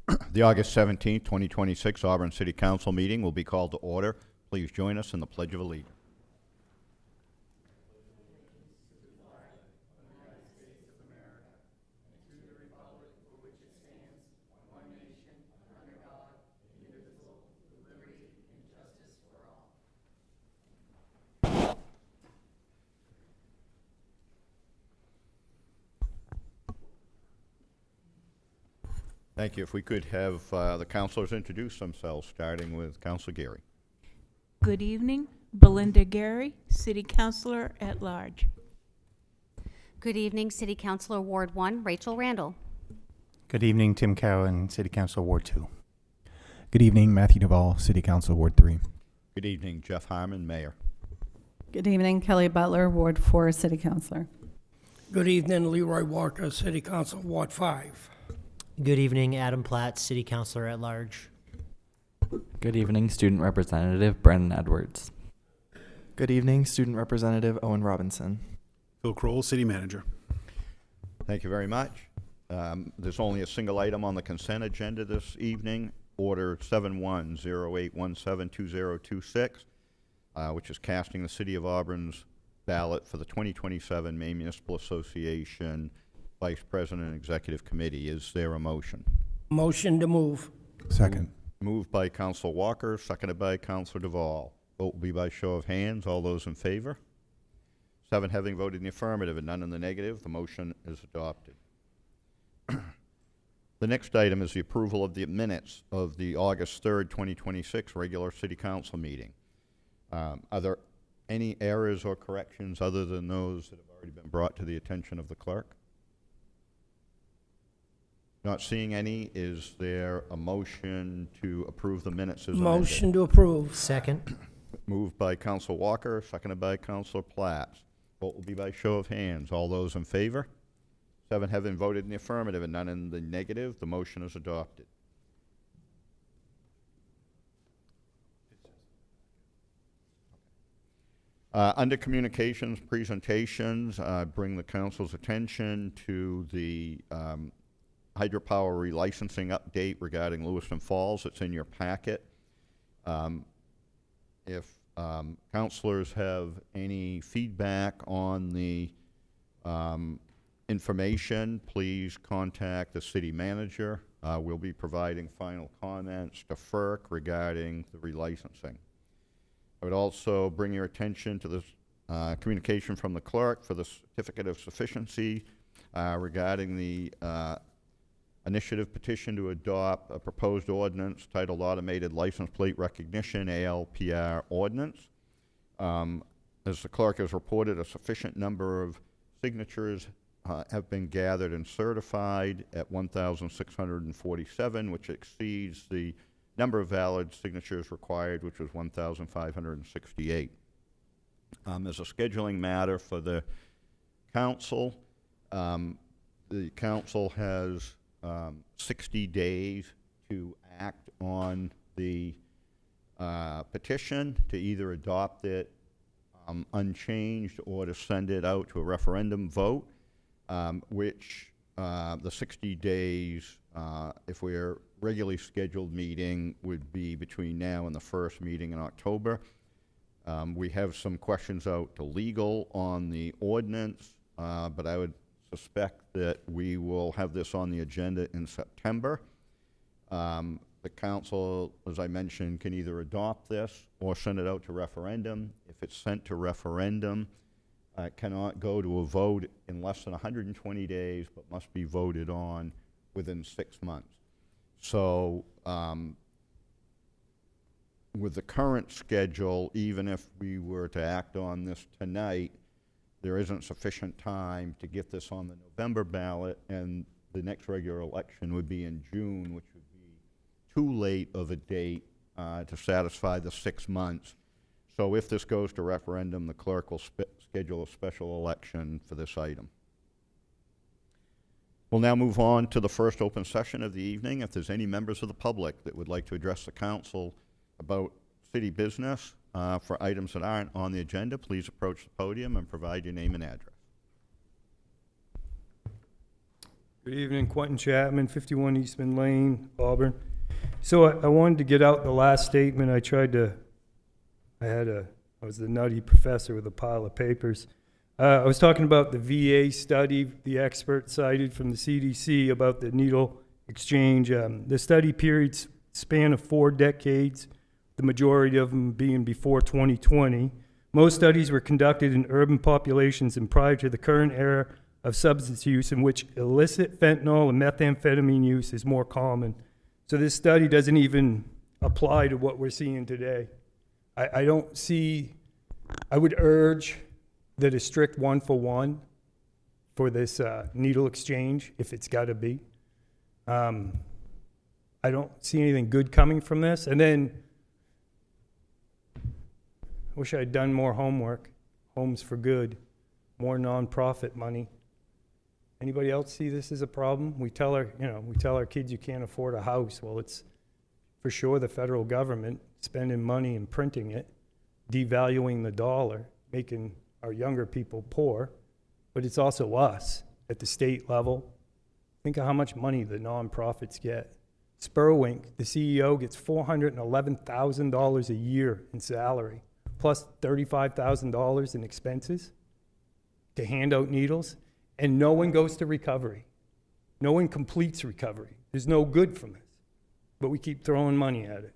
The August 17th, 2026 Auburn City Council meeting will be called to order. Please join us in the Pledge of Allegiance. Thank you. If we could have the councilors introduce themselves, starting with Councilor Gary. Good evening, Belinda Gary, City Councilor at Large. Good evening, City Councilor Ward 1, Rachel Randall. Good evening, Tim Cowan, City Council Ward 2. Good evening, Matthew Duvall, City Council Ward 3. Good evening, Jeff Harmon, Mayor. Good evening, Kelly Butler, Ward 4, City Councilor. Good evening, Leroy Walker, City Council, Ward 5. Good evening, Adam Platt, City Councilor at Large. Good evening, Student Representative Brennan Edwards. Good evening, Student Representative Owen Robinson. Phil Kroll, City Manager. Thank you very much. There's only a single item on the consent agenda this evening, Order 7108172026, which is casting the City of Auburn's ballot for the 2027 Maine Municipal Association Vice President and Executive Committee. Is there a motion? Motion to move. Second. Moved by Councilor Walker, seconded by Councilor Duvall. Vote will be by show of hands. All those in favor? 7 having voted in the affirmative and none in the negative, the motion is adopted. The next item is the approval of the minutes of the August 3rd, 2026 regular City Council meeting. Are there any errors or corrections other than those that have already been brought to the attention of the clerk? Not seeing any. Is there a motion to approve the minutes as amended? Motion to approve. Second. Moved by Councilor Walker, seconded by Councilor Platt. Vote will be by show of hands. All those in favor? 7 having voted in the affirmative and none in the negative, the motion is adopted. Under communications presentations, bring the council's attention to the hydropower relicensing update regarding Lewiston Falls. It's in your packet. If councilors have any feedback on the information, please contact the city manager. We'll be providing final comments to FERC regarding the relicensing. I would also bring your attention to this communication from the clerk for the certificate of sufficiency regarding the initiative petition to adopt a proposed ordinance titled Automated License Plate Recognition, ALPR Ordinance. As the clerk has reported, a sufficient number of signatures have been gathered and certified at 1,647, which exceeds the number of valid signatures required, which was 1,568. As a scheduling matter for the council has 60 days to act on the petition, to either adopt it unchanged or to send it out to a referendum vote, which the 60 days, if we're regularly scheduled meeting, would be between now and the first meeting in October. We have some questions out to legal on the ordinance, but I would suspect that we will have this on the agenda in September. The council, as I mentioned, can either adopt this or send it out to referendum. If it's sent to referendum, it cannot go to a vote in less than 120 days, but must be voted on within 6 months. So with the current schedule, even if we were to act on this tonight, there isn't sufficient time to get this on the November ballot, and the next regular election would be in June, which would be too late of a date to satisfy the 6 months. So if this goes to referendum, the clerk will schedule a special election for this item. We'll now move on to the first open session of the evening. If there's any members of the public that would like to address the council about city business, for items that aren't on the agenda, please approach the podium and provide your name and address. Good evening, Quentin Chapman, 51 Eastman Lane, Auburn. So I wanted to get out the last statement. I was the nutty professor with a pile of papers. I was talking about the VA study the expert cited from the CDC about the needle exchange. The study periods span of 4 decades, the majority of them being before 2020. Most studies were conducted in urban populations and prior to the current era of substance use, in which illicit fentanyl and methamphetamine use is more common. So this study doesn't even apply to what we're seeing today. I don't see, I would urge that a strict 1-for-1 for this needle exchange, if it's got to be. I don't see anything good coming from this. And then, I wish I'd done more homework. Homes for Good, more nonprofit money. Anybody else see this as a problem? We tell our kids you can't afford a house. Well, it's for sure the federal government spending money and printing it, devaluing the dollar, making our younger people poor, but it's also us at the state level. Think of how much money the nonprofits get. Spurwink, the CEO, gets $411,000 a year in salary, plus $35,000 in expenses to hand out needles, and no one goes to recovery. No one completes recovery. There's no good from this, but we keep throwing money at it.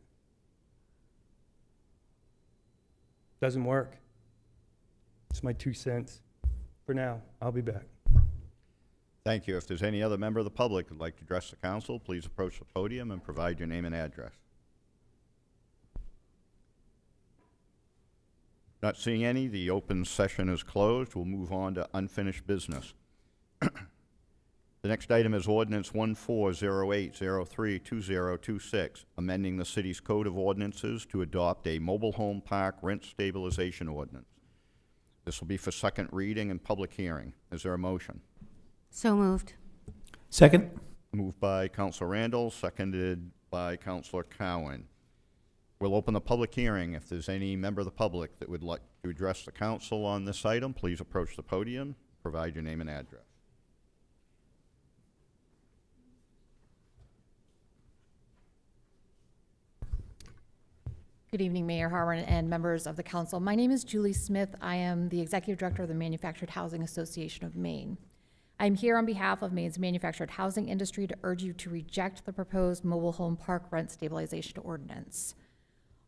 Doesn't work. It's my 2 cents. For now, I'll be back. Thank you. If there's any other member of the public who'd like to address the council, please approach the podium and provide your name and address. Not seeing any, the open session is closed. We'll move on to unfinished business. The next item is ordinance 1408032026, amending the city's code of ordinances to adopt a mobile home park rent stabilization ordinance. This will be for second reading and public hearing. Is there a motion? So moved. Second. Moved by Councilor Randall, seconded by Councilor Cowan. We'll open the public hearing. If there's any member of the public that would like to address the council on this item, please approach the podium, provide your name and address. Good evening, Mayor Harwin and members of the council. My name is Julie Smith. I am the Executive Director of the Manufactured Housing Association of Maine. I'm here on behalf of Maine's manufactured housing industry to urge you to reject the proposed mobile home park rent stabilization ordinance.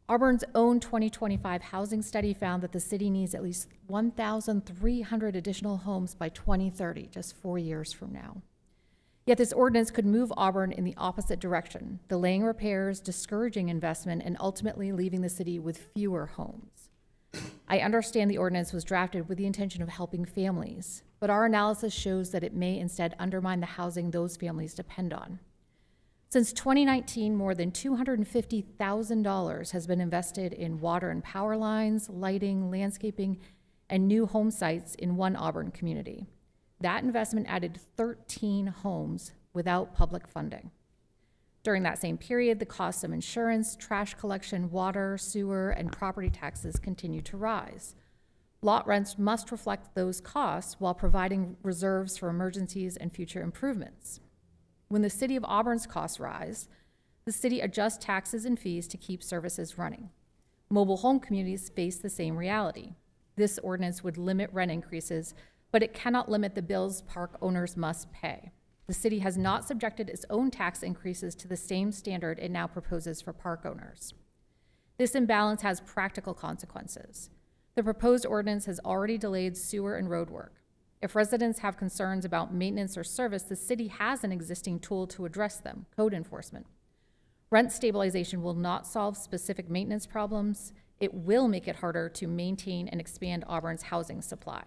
Auburn's own 2025 housing study found that the city needs at least 1,300 additional homes by 2030, just 4 years from now. Yet this ordinance could move Auburn in the opposite direction, delaying repairs, discouraging investment, and ultimately leaving the city with fewer homes. I understand the ordinance was drafted with the intention of helping families, but our analysis shows that it may instead undermine the housing those families depend on. Since 2019, more than $250,000 has been invested in water and power lines, lighting, landscaping, and new home sites in one Auburn community. That investment added 13 homes without public funding. During that same period, the costs of insurance, trash collection, water, sewer, and property taxes continued to rise. Lot rents must reflect those costs while providing reserves for emergencies and future improvements. When the City of Auburn's costs rise, the city adjusts taxes and fees to keep services running. Mobile home communities face the same reality. This ordinance would limit rent increases, but it cannot limit the bills park owners must pay. The city has not subjected its own tax increases to the same standard it now proposes for park owners. This imbalance has practical consequences. The proposed ordinance has already delayed sewer and road work. If residents have concerns about maintenance or service, the city has an existing tool to address them, code enforcement. Rent stabilization will not solve specific maintenance problems. It will make it harder to maintain and expand Auburn's housing supply.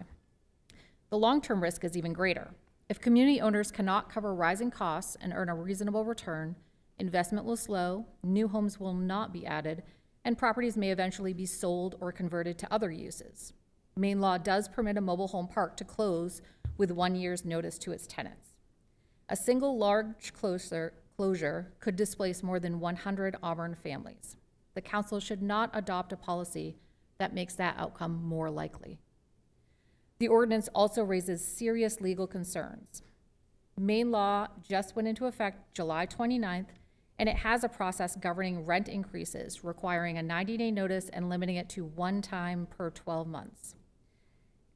The long-term risk is even greater. If community owners cannot cover rising costs and earn a reasonable return, investment will slow, new homes will not be added, and properties may eventually be sold or converted to other uses. Maine law does permit a mobile home park to close with 1 year's notice to its tenants. A single large closure could displace more than 100 Auburn families. The council should not adopt a policy that makes that outcome more likely. The ordinance also raises serious legal concerns. Maine law just went into effect July 29th, and it has a process governing rent increases, requiring a 90-day notice and limiting it to one time per 12 months.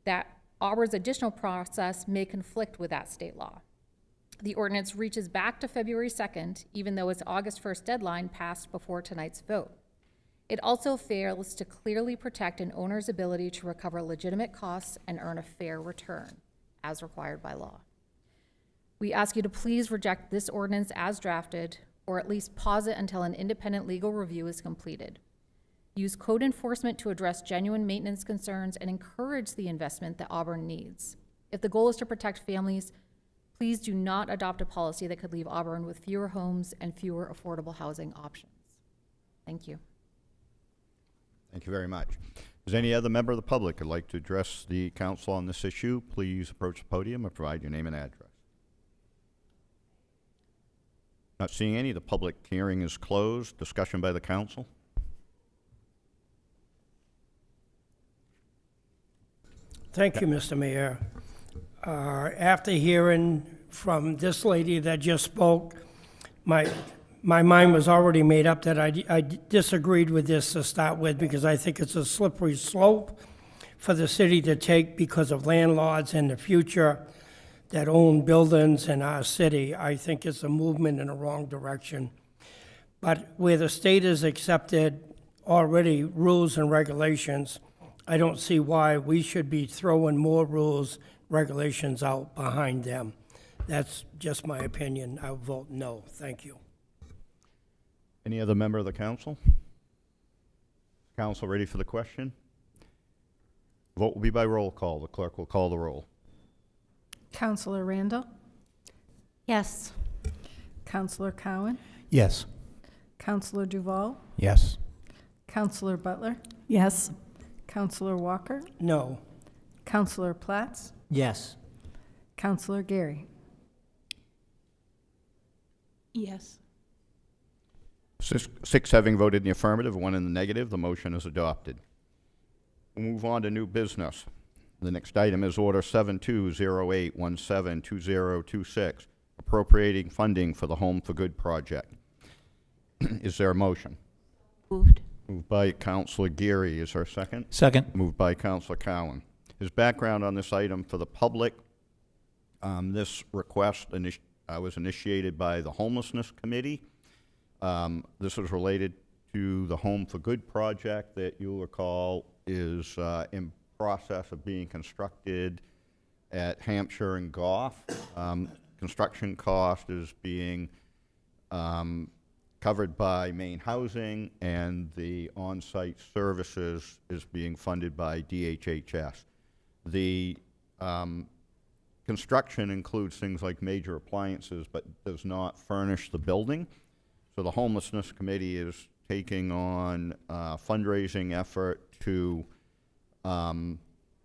That Auburn's additional process may conflict with that state law. The ordinance reaches back to February 2nd, even though its August 1st deadline passed before tonight's vote. It also fails to clearly protect an owner's ability to recover legitimate costs and earn a fair return, as required by law. We ask you to please reject this ordinance as drafted, or at least pause it until an independent legal review is completed. Use code enforcement to address genuine maintenance concerns and encourage the investment that Auburn needs. If the goal is to protect families, please do not adopt a policy that could leave Auburn with fewer homes and fewer affordable housing options. Thank you. Thank you very much. Is any other member of the public who'd like to address the council on this issue? Please approach the podium and provide your name and address. Not seeing any. The public hearing is closed. Discussion by the council. Thank you, Mr. Mayor. After hearing from this lady that just spoke, my mind was already made up that I disagreed with this to start with, because I think it's a slippery slope for the city to take because of landlords in the future that own buildings in our city. I think it's a movement in the wrong direction. But where the state has accepted already rules and regulations, I don't see why we should be throwing more rules, regulations out behind them. That's just my opinion. I'll vote no. Thank you. Any other member of the council? Council ready for the question? Vote will be by roll call. The clerk will call the roll. Counselor Randall, Yes. Counselor Cowan, Yes. Counselor Duval, Yes. Counselor Butler, Yes. Counselor Walker, No. Counselor Platts, Yes. Counselor Gary. Yes. Six having voted in the affirmative, one in the negative, the motion is adopted. We'll move on to new business. The next item is Order 7208172026, appropriating funding for the Home for Good project. Is there a motion? Moved. Moved by Councilor Geary. Is there a second? Second. Moved by Councilor Cowan. His background on this item for the public, this request was initiated by the Homelessness Committee. This was related to the Home for Good project that you'll recall is in process of being constructed at Hampshire and Goff. Construction cost is being covered by Maine Housing, and the on-site services is being funded by DHHS. The construction includes things like major appliances, but does not furnish the building. So the Homelessness Committee is taking on a fundraising effort to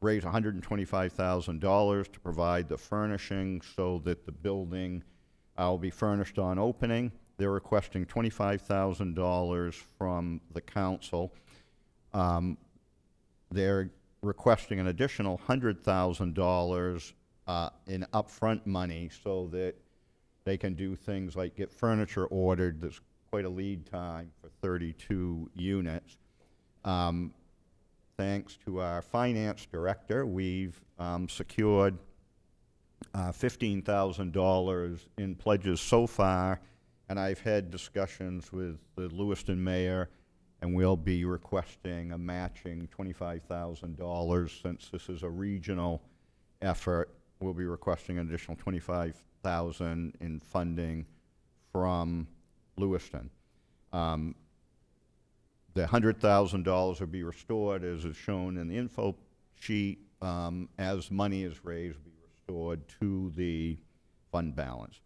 raise $125,000 to provide the furnishing so that the building will be furnished on opening. They're requesting $25,000 from the council. They're requesting an additional $100,000 in upfront money so that they can do things like get furniture ordered. There's quite a lead time for 32 units. Thanks to our finance director, we've secured $15,000 in pledges so far, and I've had discussions with the Lewiston mayor, and we'll be requesting a matching $25,000. Since this is a regional effort, we'll be requesting an additional $25,000 in funding from Lewiston. The $100,000 will be restored, as is shown in the info sheet. As money is raised, will be restored to the fund balance.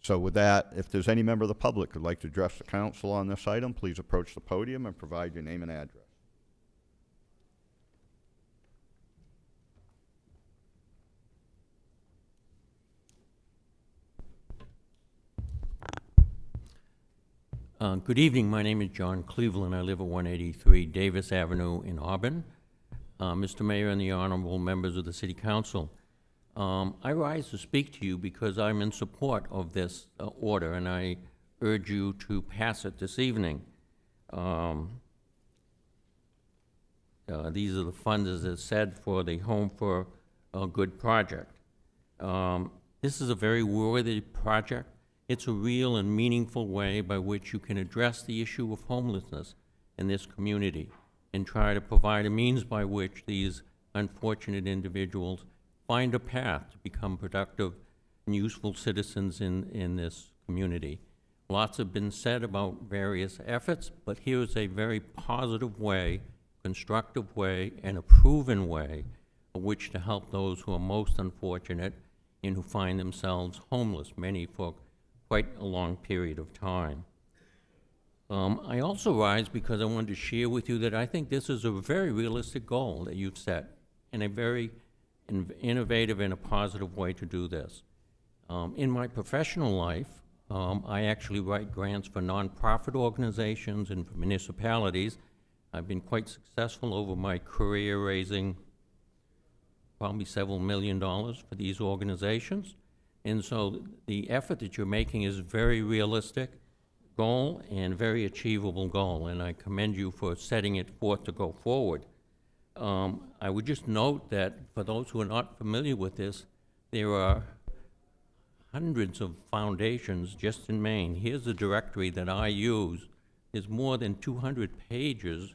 So with that, if there's any member of the public who'd like to address the council on this item, please approach the podium and provide your name and address. Good evening. My name is John Cleveland. I live at 183 Davis Avenue in Auburn. Mr. Mayor and the honorable members of the City Council, I rise to speak to you because I'm in support of this order, and I urge you to pass it this evening. These are the funds, as it said, for the Home for a Good project. This is a very worthy project. It's a real and meaningful way by which you can address the issue of homelessness in this community and try to provide a means by which these unfortunate individuals find a path to become productive and useful citizens in this community. Lots have been said about various efforts, but here's a very positive way, constructive way, and a proven way of which to help those who are most unfortunate and who find themselves homeless, many for quite a long period of time. I also rise because I wanted to share with you that I think this is a very realistic goal that you've set, and a very innovative and a positive way to do this. In my professional life, I actually write grants for nonprofit organizations and for municipalities. I've been quite successful over my career, raising probably several $1 million for these organizations. And so the effort that you're making is very realistic goal and very achievable goal, and I commend you for setting it forth to go forward. I would just note that for those who are not familiar with this, there are hundreds of foundations just in Maine. Here's the directory that I use. There's more than 200 pages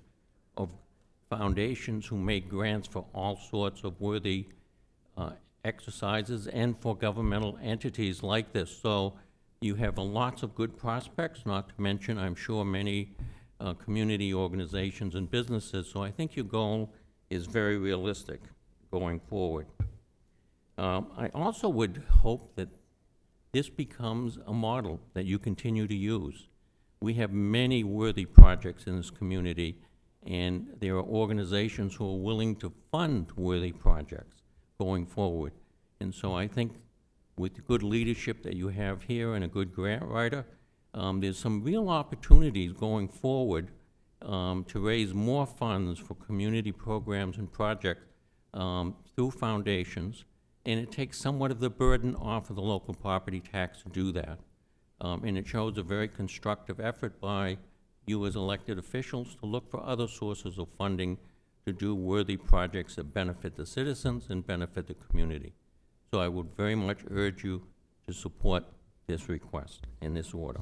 of foundations who make grants for all sorts of worthy exercises and for governmental entities like this. So you have lots of good prospects, not to mention, I'm sure, many community organizations and businesses. So I think your goal is very realistic going forward. I also would hope that this becomes a model that you continue to use. We have many worthy projects in this community, and there are organizations who are willing to fund worthy projects going forward. And so I think with the good leadership that you have here and a good grant writer, there's some real opportunities going forward to raise more funds for community programs and projects through foundations, and it takes somewhat of the burden off of the local property tax to do that. And it shows a very constructive effort by you as elected officials to look for other sources of funding to do worthy projects that benefit the citizens and benefit the community. So I would very much urge you to support this request in this order.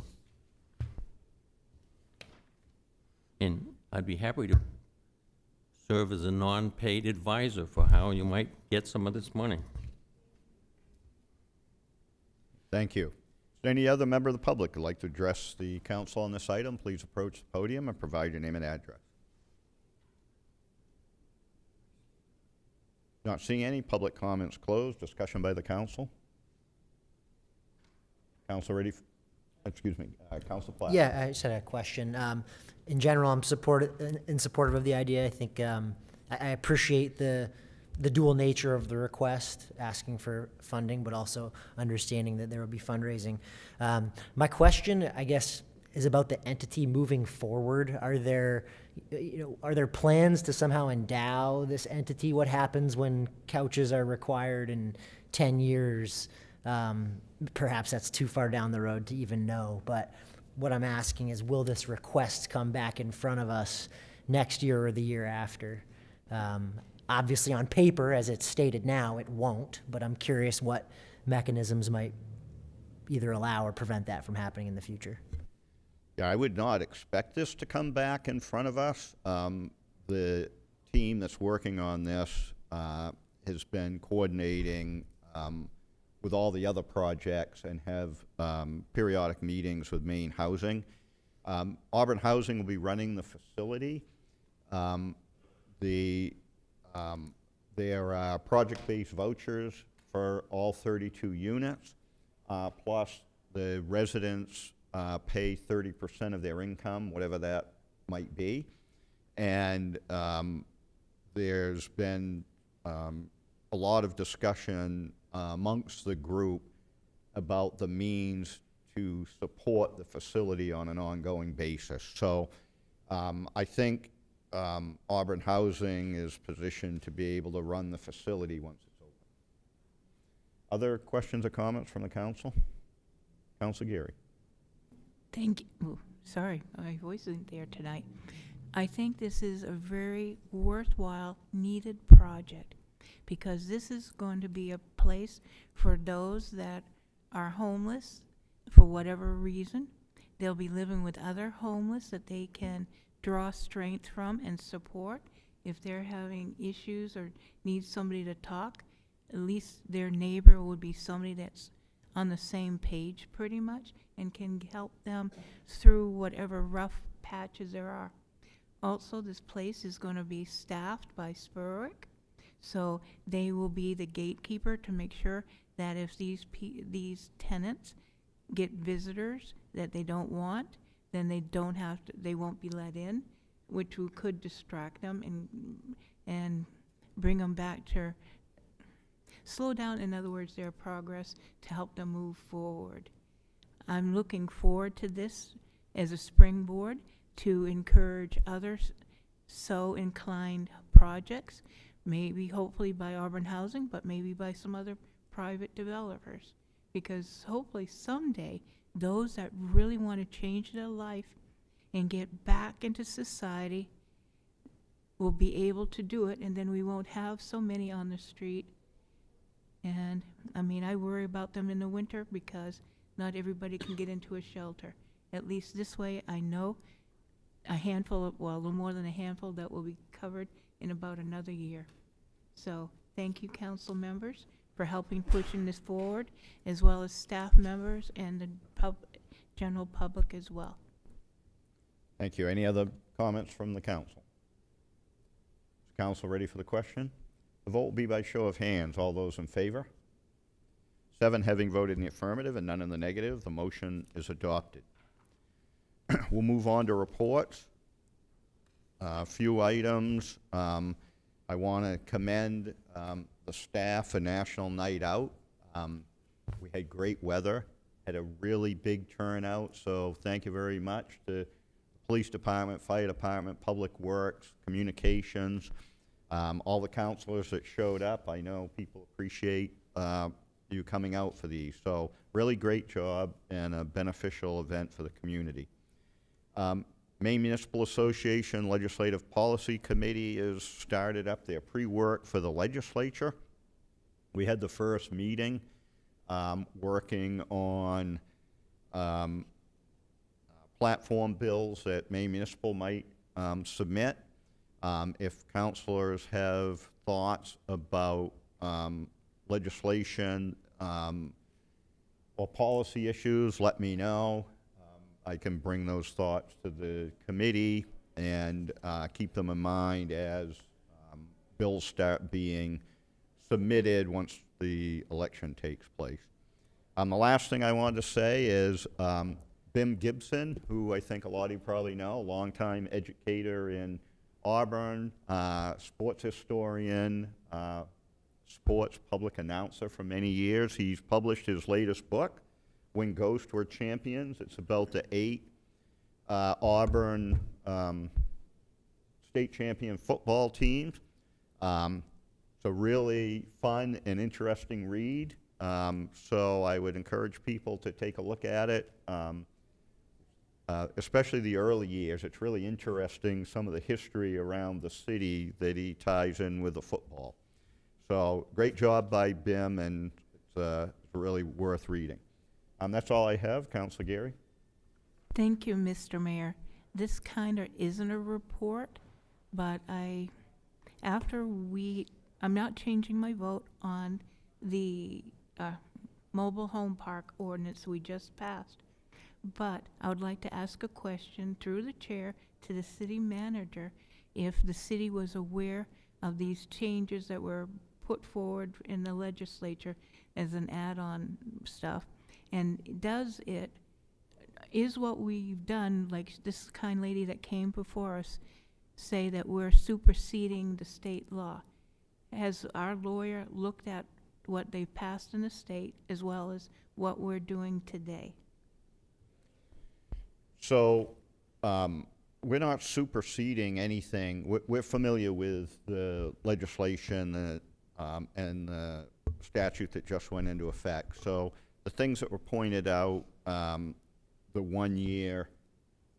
And I'd be happy to serve as a non-paid advisor for how you might get some of this money. Thank you. Is there any other member of the public who'd like to address the council on this item? Please approach the podium and provide your name and address. Not seeing any. Public comments closed. Discussion by the council. Council ready? Excuse me, Council Platt. Yeah, I just had a question. In general, I'm supportive of the idea. I think I appreciate the dual nature of the request, asking for funding, but also understanding that there will be fundraising. My question, I guess, is about the entity moving forward. Are there plans to somehow endow this entity? What happens when couches are required in 10 years? Perhaps that's too far down the road to even know, but what I'm asking is, will this request come back in front of us next year or the year after? Obviously, on paper, as it's stated now, it won't, but I'm curious what mechanisms might either allow or prevent that from happening in the future. Yeah, I would not expect this to come back in front of us. The team that's working on this has been coordinating with all the other projects and have periodic meetings with Maine Housing. Auburn Housing will be running the facility. There are project-based vouchers for all 32 units, plus the residents pay 30% of their income, whatever that might be. And there's been a lot of discussion amongst the group about the means to support the facility on an ongoing basis. So I think Auburn Housing is positioned to be able to run the facility once it's Other questions or comments from the council? Council Gary. Thank you. Ooh, sorry, my voice isn't there tonight. I think this is a very worthwhile, needed project because this is going to be a place for those that are homeless for whatever reason. They'll be living with other homeless that they can draw strength from and support. If they're having issues or need somebody to talk, at least their neighbor would be somebody that's on the same page pretty much and can help them through whatever rough patches there are. Also, this place is going to be staffed by Spurwick, so they will be the gatekeeper to make sure that if these tenants get visitors that they don't want, then they won't be let in, which could distract them and bring them back to slow down, in other words, their progress to help them move forward. I'm looking forward to this as a springboard to encourage others so inclined projects, maybe hopefully by Auburn Housing, but maybe by some other private developers. Because hopefully someday, those that really want to change their life and get back into society will be able to do it, and then we won't have so many on the street. And, I mean, I worry about them in the winter because not everybody can get into a shelter. At least this way, I know a little more than a handful that will be covered in about another year. So, thank you, council members, for helping pushing this forward, as well as staff members and the general public as well. Thank you. Any other comments from the council? Is council ready for the question? The vote will be by show of hands. All those in favor? 7 having voted in the affirmative and none in the negative, the motion is adopted. We'll move on to reports. A few items. I want to commend the staff for National Night Out. We had great weather, had a really big turnout, so thank you very much to the police department, fire department, public works, communications, all the counselors that showed up. I know people appreciate you coming out for these. So really great job and a beneficial event for the community. Maine Municipal Association Legislative Policy Committee has started up their pre-work for the legislature. We had the first meeting working on platform bills that Maine Municipal might submit. If counselors have thoughts about legislation or policy issues, let me know. I can bring those thoughts to the committee and keep them in mind as bills start being submitted once the election takes place. The last thing I wanted to say is Bim Gibson, who I think a lot of you probably know, longtime educator in Auburn, sports historian, sports public announcer for many years. He's published his latest book, When Ghosts Were Champions. It's about the 8 Auburn state champion football teams. It's a really fun and interesting read. So I would encourage people to take a look at it, especially the early years. It's really interesting, some of the history around the city that he ties in with the football. So great job by Bim, and it's really worth reading. That's all I have. Councilor Gary? Thank you, Mr. Mayor. This kind of isn't a report, but I'm not changing my vote on the mobile home park ordinance we just passed. But I would like to ask a question through the chair to the city manager if the city was aware of these changes that were put forward in the legislature as an add-on stuff. And is what we've done, like this kind lady that came before us, say that we're superseding the state law? Has our lawyer looked at what they've passed in the state as well as what we're doing today? So we're not superseding anything. We're familiar with the legislation and the statute that just went into effect. So the things that were pointed out, the 1 year,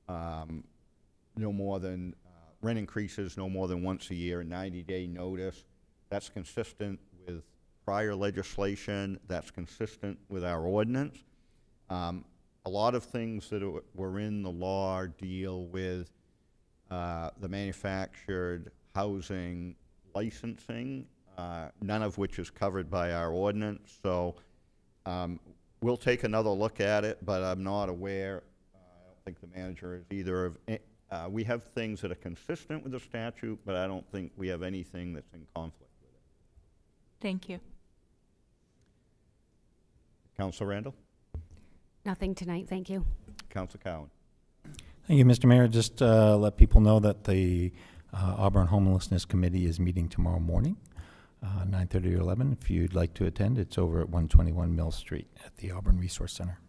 no more than, rent increases no more than once a year, 90-day notice, that's consistent with prior legislation, that's consistent with our ordinance. A lot of things that were in the law deal with the manufactured housing licensing, none of which is covered by our ordinance. So we'll take another look at it, but I'm not aware, I don't think the manager is either of, we have things that are consistent with the statute, but I don't think we have anything that's in conflict with it. Thank you. Councilor Randall? Nothing tonight, thank you. Councilor Cowan? Thank you, Mr. Mayor. Just let people know that the Auburn Homelessness Committee is meeting tomorrow morning, 9:30 to 11. If you'd like to attend, it's over at 121 Mill Street at the Auburn Resource Center.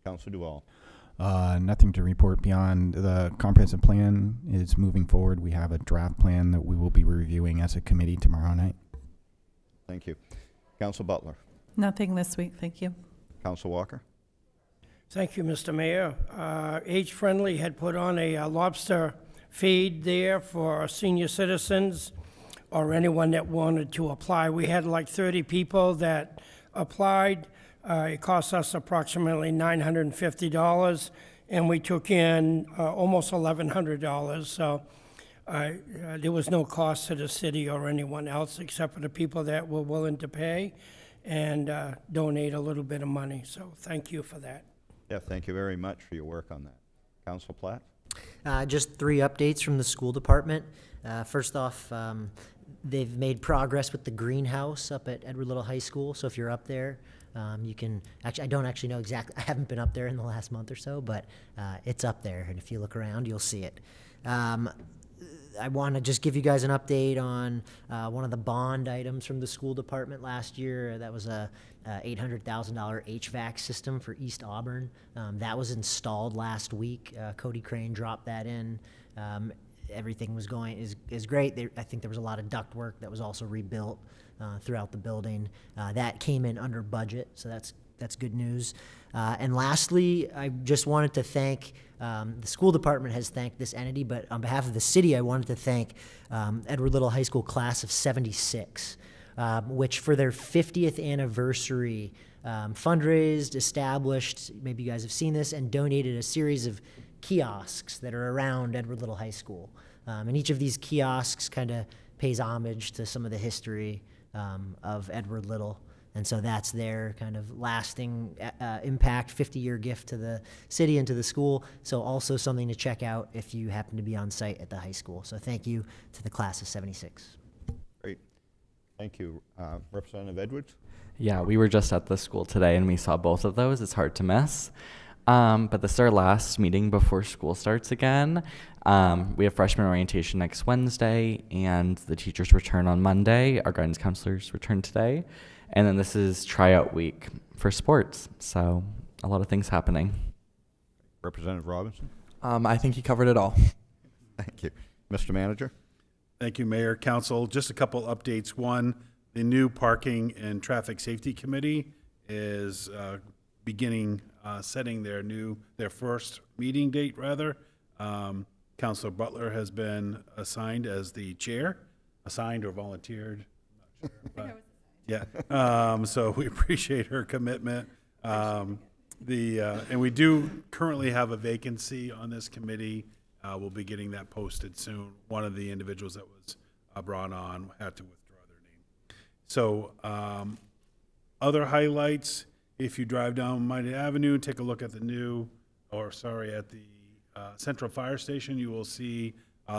Councilor Duval? Nothing to report beyond the comprehensive plan is moving forward. We have a draft plan that we will be reviewing as a committee tomorrow night. Thank you. Councilor Butler? Nothing this week, thank you. Councilor Walker? Thank you, Mr. Mayor. Age Friendly had put on a lobster feed there for senior citizens or anyone that wanted to apply. We had like 30 people that applied. It cost us approximately $950, and we took in almost $1,100. So there was no cost to the city or anyone else except for the people that were willing to pay and donate a little bit of money. So thank you for that. Yeah, thank you very much for your work on that. Councilor Platt? Just 3 updates from the school department. First off, they've made progress with the greenhouse up at Edward Little High School. So if you're up there, you can actually, I don't actually know exactly, I haven't been up there in the last month or so, but it's up there. And if you look around, you'll see it. I want to just give you guys an update on one of the bond items from the school department last year. That was a $800,000 HVAC system for East Auburn. That was installed last week. Cody Crane dropped that in. Everything was going is great. I think there was a lot of duct work that was also rebuilt throughout the building. That came in under budget, so that's good news. And lastly, I just wanted to thank, the school department has thanked this entity, but on behalf of the city, I wanted to thank Edward Little High School class of 76, which for their 50th anniversary fundraised, established, maybe you guys have seen this, and donated a series of kiosks that are around Edward Little High School. And each of these kiosks kind of pays homage to some of the history of Edward Little. And so that's their kind of lasting impact, 50-year gift to the city and to the school. So also something to check out if you happen to be on site at the high school. So thank you to the class of 76. Great. Thank you. Representative Edwards? Yeah, we were just at the school today and we saw both of those. It's hard to miss. But this is our last meeting before school starts again. We have freshman orientation next Wednesday and the teachers return on Monday. Our guidance counselors return today. And then this is tryout week for sports. So a lot of things happening. Representative Robinson? I think he covered it all. Thank you. Mr. Manager? Thank you, Mayor, Council. Just a couple updates. One, the new Parking and Traffic Safety Committee is beginning setting their first meeting date, rather. Councilor Butler has been assigned as the chair, assigned or volunteered. I'm not sure, but yeah. So we appreciate her commitment. And we do currently have a vacancy on this committee. We'll be getting that posted soon. One of the individuals that was brought on had to withdraw their name. So other highlights, if you drive down Mighty Avenue, take a look at at the Central Fire Station, you will see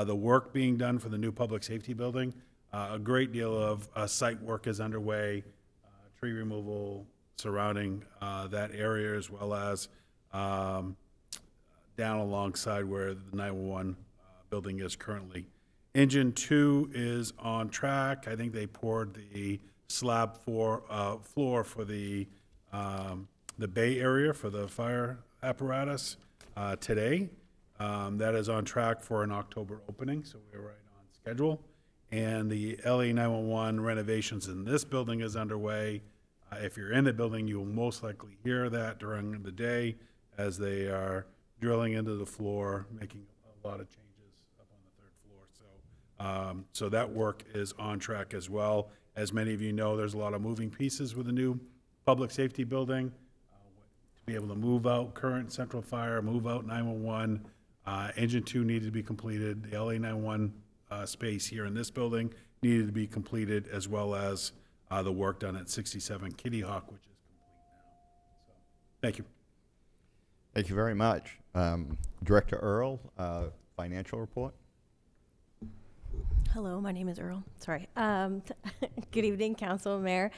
the work being done for the new public safety building. A great deal of site work is underway, tree removal surrounding that area, as well as down alongside where the 911 building is currently. Engine 2 is on track. I think they poured the slab floor for the bay area for the fire apparatus today. That is on track for an October opening, so we're right on schedule. and the LA 911 renovations in this building is underway. If you're in the building, you will most likely hear that during the day as they are drilling into the floor, making a lot of changes up on the third floor. So that work is on track as well. As many of you know, there's a lot of moving pieces with the new public safety building. To be able to move out current central fire, move out 911, engine 2 needed to be completed. The LA 911 space here in this building needed to be completed, as well as the work done at 67 Kitty Hawk, which is complete now. So, thank you. Thank you very much. Director Earl, financial report. Hello, my name is Earl. Sorry. Good evening, Council, Mayor.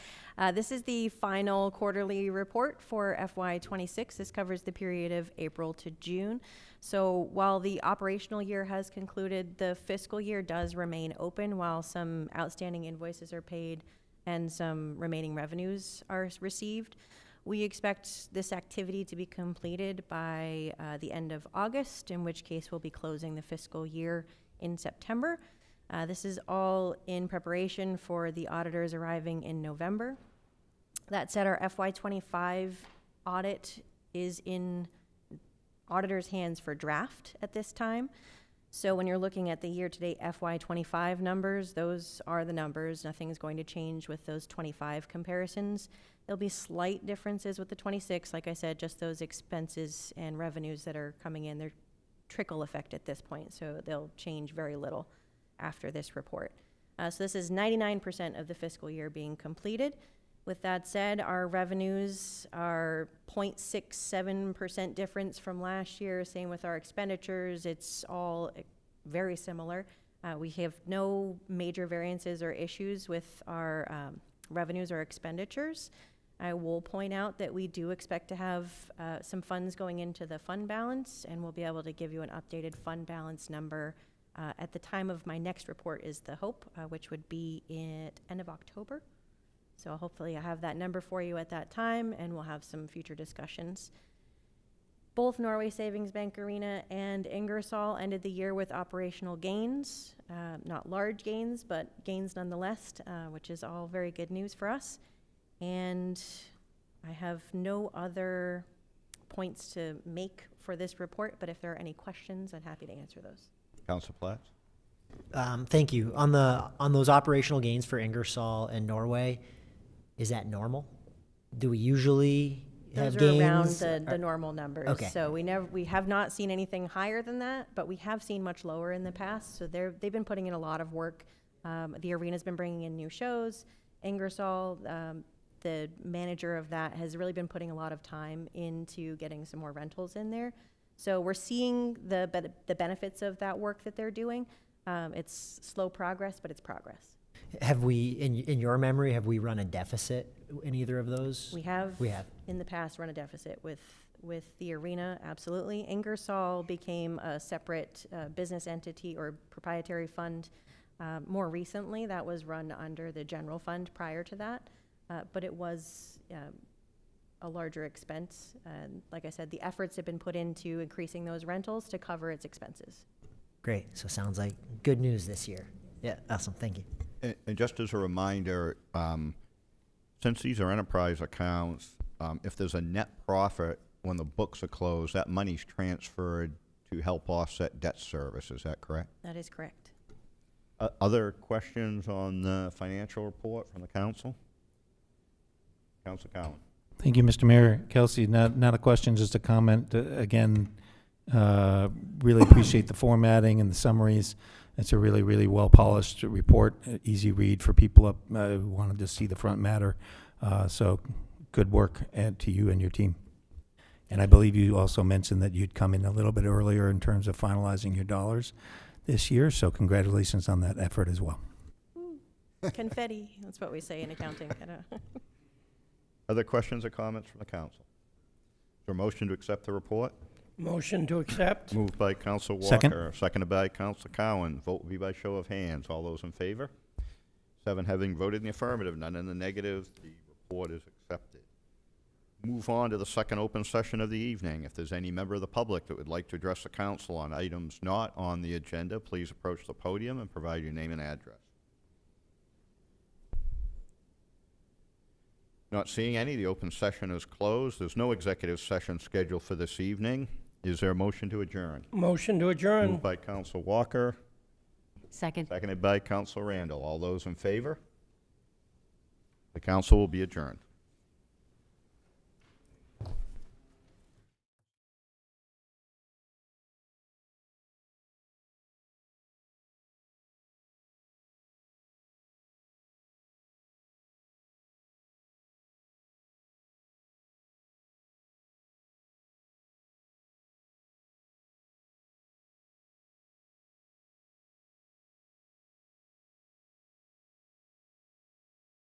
This is the final quarterly report for FY26. This covers the period of April to June. So while the operational year has concluded, the fiscal year does remain open while some outstanding invoices are paid and some remaining revenues are received. We expect this activity to be completed by the end of August, in which case we'll be closing the fiscal year in September. This is all in preparation for the auditors arriving in November. That said, our FY25 audit is in auditors' hands for draft at this time. So when you're looking at the year-to-date FY25 numbers, those are the numbers. Nothing's going to change with those 25 comparisons. There'll be slight differences with the 26. Like I said, just those expenses and revenues that are coming in, they're trickle effect at this point, so they'll change very little after this report. So this is 99% of the fiscal year being completed. With that said, our revenues are 0.67% difference from last year. Same with our expenditures. It's all very similar. We have no major variances or issues with our revenues or expenditures. I will point out that we do expect to have some funds going into the fund balance, and we'll be able to give you an updated fund balance number at the time of my next report is the hope, which would be at end of October. So hopefully I have that number for you at that time, and we'll have some future discussions. Both Norway Savings Bank Arena and Ingersoll ended the year with operational gains, not large gains, but gains nonetheless, which is all very good news for us. And I have no other points to make for this report, but if there are any questions, I'm happy to answer those. Council Platts. Thank you. On those operational gains for Ingersoll and Norway, is that normal? Do we usually have Those are gains? around the normal numbers. Okay. So we have not seen anything higher than that, but we have seen much lower in the past. So they've been putting in a lot of work. The arena's been bringing in new shows. Ingersoll, the manager of that, has really been putting a lot of time into getting some more rentals in there. So we're seeing the benefits of that work that they're doing. It's slow progress, but it's progress. Have we, in your memory, have we run a deficit in either of those? We have. We have. In the past run a deficit with the arena, absolutely. Ingersoll became a separate business entity or proprietary fund more recently. That was run under the general fund prior to that, but it was a larger expense. And like I said, the efforts have been put into increasing those rentals to cover its expenses. Great. So sounds like good news this year. Yeah, awesome. Thank you. And just as a reminder, since these are enterprise accounts, if there's a net profit when the books are closed, that money's transferred to help offset debt service. Is that correct? That is correct. Other questions on the financial report from the council? Council Cowan. Thank you, Mr. Mayor. Kelsey, not a question, just a comment. Again, really appreciate the formatting and the summaries. It's a really, really well-polished report, easy read for people up who wanted to see the front matter. So good work to you and your team. And I believe you also mentioned that you'd come in a little bit earlier in terms of finalizing your dollars this year. So congratulations on that effort as well. Confetti, that's what we say in accounting. Other questions or comments from the council? Is there a motion to accept the report? Motion to accept. Moved by Council Walker. Second. Seconded by Council Cowan. Vote will be by show of hands. All those in favor? 7 having voted in the affirmative, none in the negative. The report is accepted. Move on to the second open session of the evening. If there's any member of the public that would like to address the council on items not on the agenda, please approach the podium and provide your name and address. Not seeing any, the open session is closed. There's no executive session scheduled for this evening. Is there a motion to adjourn? Motion to adjourn. Moved by Counsel Walker, Second. seconded by Counsel Randall. All those in favor? The council will be adjourned.